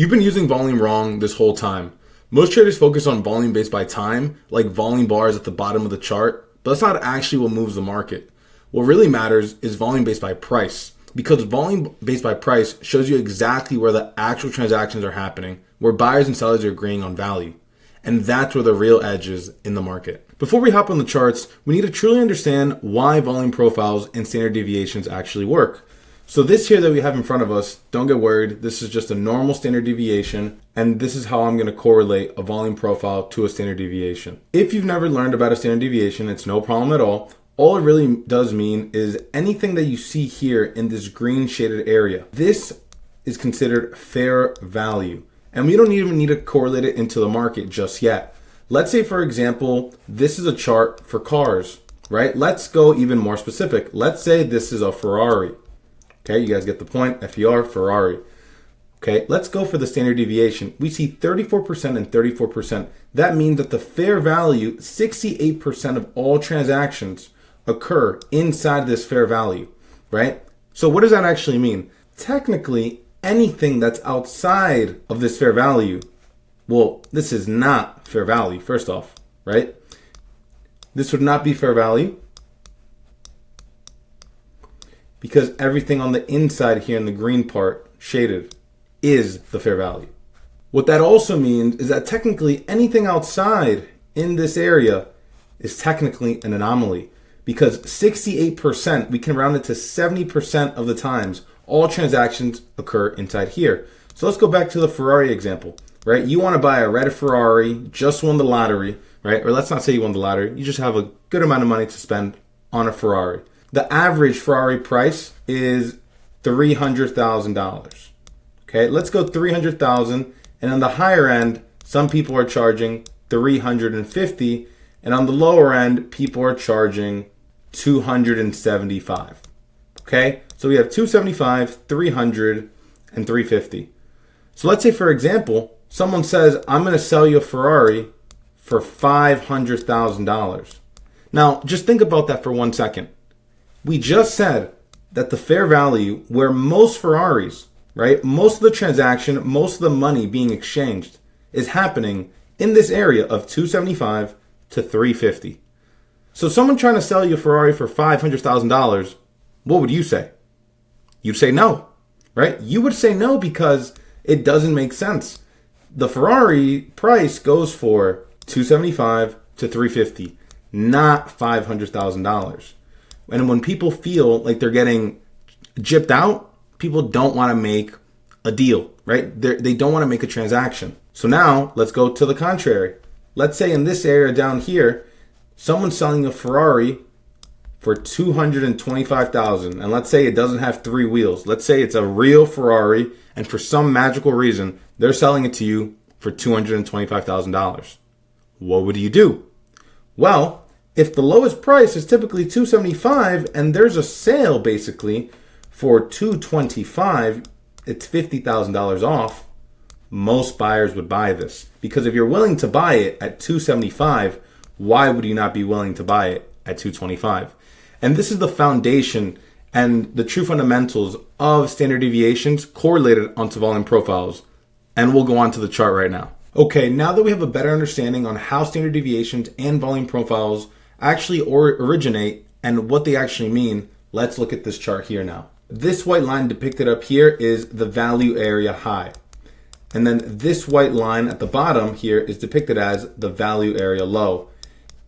You've been using volume wrong this whole time. Most traders focus on volume based by time, like volume bars at the bottom of the chart, but that's not actually what moves the market. What really matters is volume based by price, because volume based by price shows you exactly where the actual transactions are happening, where buyers and sellers are agreeing on value. And that's where the real edge is in the market. Before we hop on the charts, we need to truly understand why volume profiles and standard deviations actually work. So this here that we have in front of us, don't get worried, this is just a normal standard deviation, and this is how I'm going to correlate a volume profile to a standard deviation. If you've never learned about a standard deviation, it's no problem at all. All it really does mean is anything that you see here in this green shaded area, this is considered fair value. And we don't even need to correlate it into the market just yet. Let's say, for example, this is a chart for cars, right? Let's go even more specific. Let's say this is a Ferrari. Okay, you guys get the point. FER, Ferrari. Okay, let's go for the standard deviation. We see 34% and 34%. That means that the fair value, 68% of all transactions occur inside this fair value, right? So what does that actually mean? Technically, anything that's outside of this fair value, well, this is not fair value, first off, right? This would not be fair value because everything on the inside here in the green part, shaded, is the fair value. What that also means is that technically anything outside in this area is technically an anomaly, because 68%, we can round it to 70% of the times, all transactions occur inside here. So let's go back to the Ferrari example, right? You want to buy a red Ferrari, just won the lottery, right? Or let's not say you won the lottery. You just have a good amount of money to spend on a Ferrari. The average Ferrari price is $300,000. Okay, let's go 300,000. And on the higher end, some people are charging 350. And on the lower end, people are charging 275. Okay, so we have 275, 300, and 350. So let's say, for example, someone says, I'm going to sell you a Ferrari for $500,000. Now, just think about that for 1 second. We just said that the fair value where most Ferraris, right, most of the transaction, most of the money being exchanged is happening in this area of 275 to 350. So someone trying to sell you a Ferrari for $500,000, what would you say? You'd say no, right? You would say no because it doesn't make sense. The Ferrari price goes for $275 to $350, not $500,000. And when people feel like they're getting gypped out, people don't want to make a deal, right? They don't want to make a transaction. So now let's go to the contrary. Let's say in this area down here, someone's selling a Ferrari for $225,000. And let's say it doesn't have 3 wheels. Let's say it's a real Ferrari, and for some magical reason, they're selling it to you for $225,000. What would you do? Well, if the lowest price is typically $275 and there's a sale basically for $225, it's $50,000 off. Most buyers would buy this, because if you're willing to buy it at $275, why would you not be willing to buy it at $225? And this is the foundation and the true fundamentals of standard deviations correlated onto volume profiles. And we'll go on to the chart right now. Okay, now that we have a better understanding on how standard deviations and volume profiles actually originate and what they actually mean, let's look at this chart here now. This white line depicted up here is the value area high. And then this white line at the bottom here is depicted as the value area low.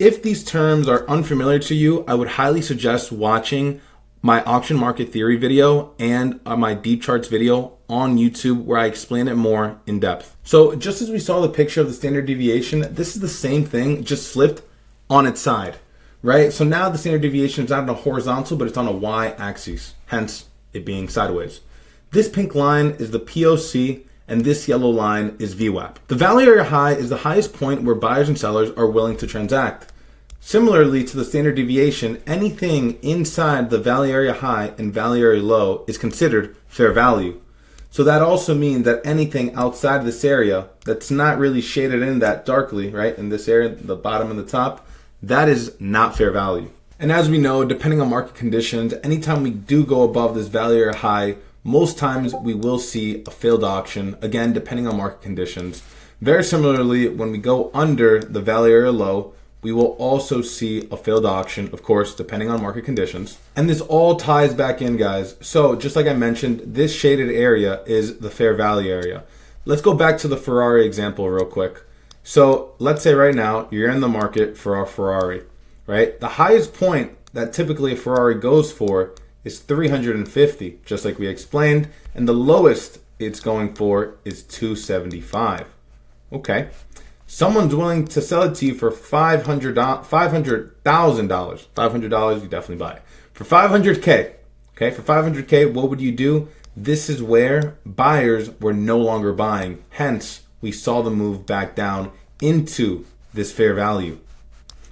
If these terms are unfamiliar to you, I would highly suggest watching my auction market theory video and my deep charts video on YouTube, where I explain it more in depth. So just as we saw the picture of the standard deviation, this is the same thing, just flipped on its side, right? So now the standard deviation is not on a horizontal, but it's on a y-axis, hence it being sideways. This pink line is the POC, and this yellow line is VWAP. The value area high is the highest point where buyers and sellers are willing to transact. Similarly to the standard deviation, anything inside the value area high and value area low is considered fair value. So that also means that anything outside of this area that's not really shaded in that darkly, right, in this area, the bottom and the top, that is not fair value. And as we know, depending on market conditions, anytime we do go above this value area high, most times we will see a failed auction, again, depending on market conditions. Very similarly, when we go under the value area low, we will also see a failed auction, of course, depending on market conditions. And this all ties back in, guys. So just like I mentioned, this shaded area is the fair value area. Let's go back to the Ferrari example real quick. So let's say right now you're in the market for a Ferrari, right? The highest point that typically a Ferrari goes for is 350, just like we explained. And the lowest it's going for is 275. Okay. Someone's willing to sell it to you for $500,000. $500, you definitely buy it. For $500K, okay, for $500K, what would you do? This is where buyers were no longer buying. Hence, we saw them move back down into this fair value,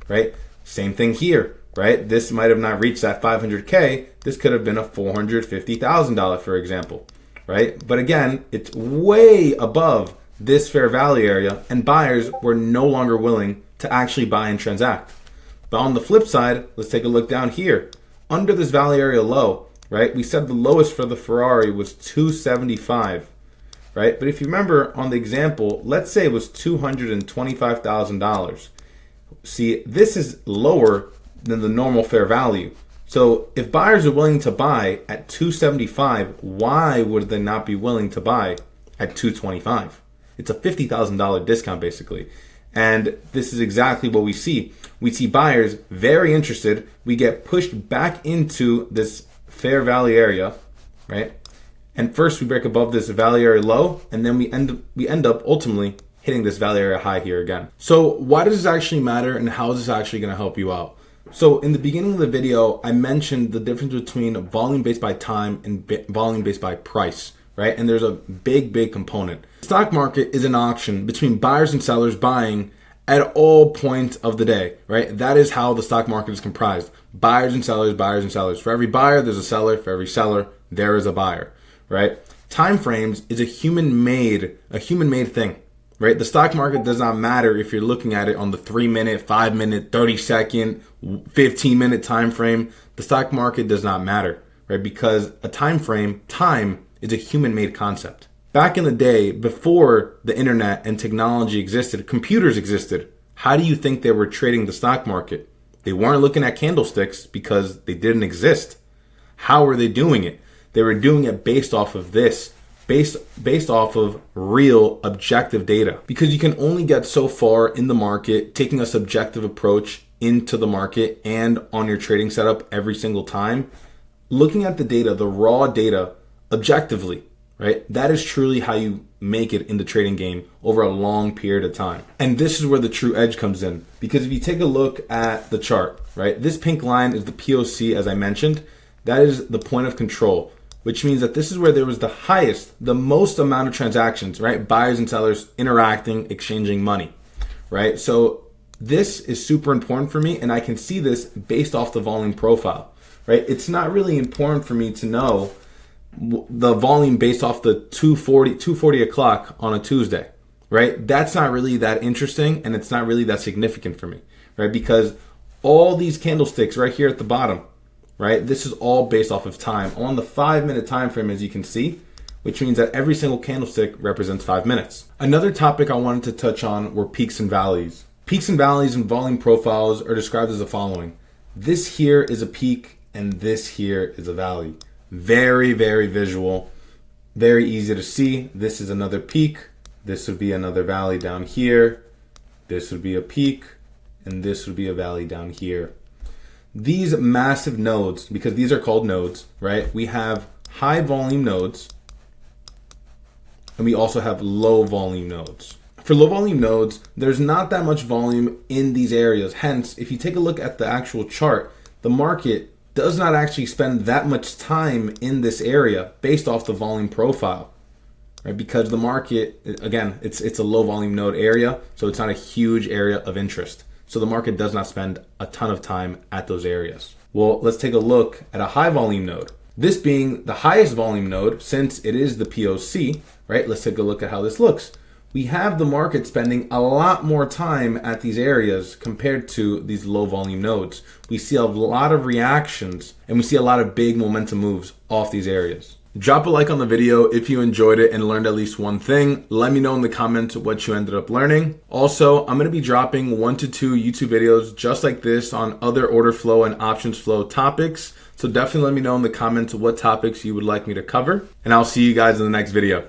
right? Same thing here, right? This might have not reached that $500K. This could have been a $450,000, for example, right? But again, it's way above this fair value area, and buyers were no longer willing to actually buy and transact. But on the flip side, let's take a look down here. Under this value area low, right, we said the lowest for the Ferrari was 275, right? But if you remember on the example, let's say it was $225,000. See, this is lower than the normal fair value. So if buyers are willing to buy at 275, why would they not be willing to buy at 225? It's a $50,000 discount basically. And this is exactly what we see. We see buyers very interested. We get pushed back into this fair value area, right? And first we break above this value area low, and then we end up ultimately hitting this value area high here again. So why does this actually matter, and how is this actually going to help you out? So in the beginning of the video, I mentioned the difference between volume based by time and volume based by price, right? And there's a big component. The stock market is an auction between buyers and sellers buying at all points of the day, right? That is how the stock market is comprised. Buyers and sellers, buyers and sellers. For every buyer, there's a seller. For every seller, there is a buyer, right? Time frames is a human-made thing, right? The stock market does not matter if you're looking at it on the 3-minute, 5-minute, 30-second, 15-minute time frame. The stock market does not matter, right? Because a time frame, time, is a human-made concept. Back in the day, before the internet and technology existed, computers existed. How do you think they were trading the stock market? They weren't looking at candlesticks because they didn't exist. How were they doing it? They were doing it based off of this, based off of real objective data. Because you can only get so far in the market taking a subjective approach into the market and on your trading setup every single time. Looking at the data, the raw data, objectively, right? That is truly how you make it in the trading game over a long period of time. And this is where the true edge comes in. Because if you take a look at the chart, right? This pink line is the POC, as I mentioned. That is the point of control, which means that this is where there was the most amount of transactions, right? Buyers and sellers interacting, exchanging money, right? So this is super important for me, and I can see this based off the volume profile, right? It's not really important for me to know the volume based off the 240 o'clock on a Tuesday, right? That's not really that interesting, and it's not really that significant for me, right? Because all these candlesticks right here at the bottom, right? This is all based off of time on the 5-minute time frame, as you can see, which means that every single candlestick represents 5 minutes. Another topic I wanted to touch on were peaks and valleys. Peaks and valleys and volume profiles are described as the following. This here is a peak, and this here is a valley. Very visual, very easy to see. This is another peak. This would be another valley down here. This would be a peak, and this would be a valley down here. These massive nodes, because these are called nodes, right? We have high volume nodes, and we also have low volume nodes. For low volume nodes, there's not that much volume in these areas. Hence, if you take a look at the actual chart, the market does not actually spend that much time in this area based off the volume profile, right? Because the market, again, it's a low volume node area, so it's not a huge area of interest. So the market does not spend a ton of time at those areas. Well, let's take a look at a high volume node. This being the highest volume node, since it is the POC, right? Let's take a look at how this looks. We have the market spending a lot more time at these areas compared to these low volume nodes. We see a lot of reactions, and we see a lot of big momentum moves off these areas. Drop a like on the video if you enjoyed it and learned at least one thing. Let me know in the comments what you ended up learning. Also, I'm going to be dropping 1 to 2 YouTube videos just like this on other order flow and options flow topics. So definitely let me know in the comments what topics you would like me to cover. And I'll see you guys in the next video.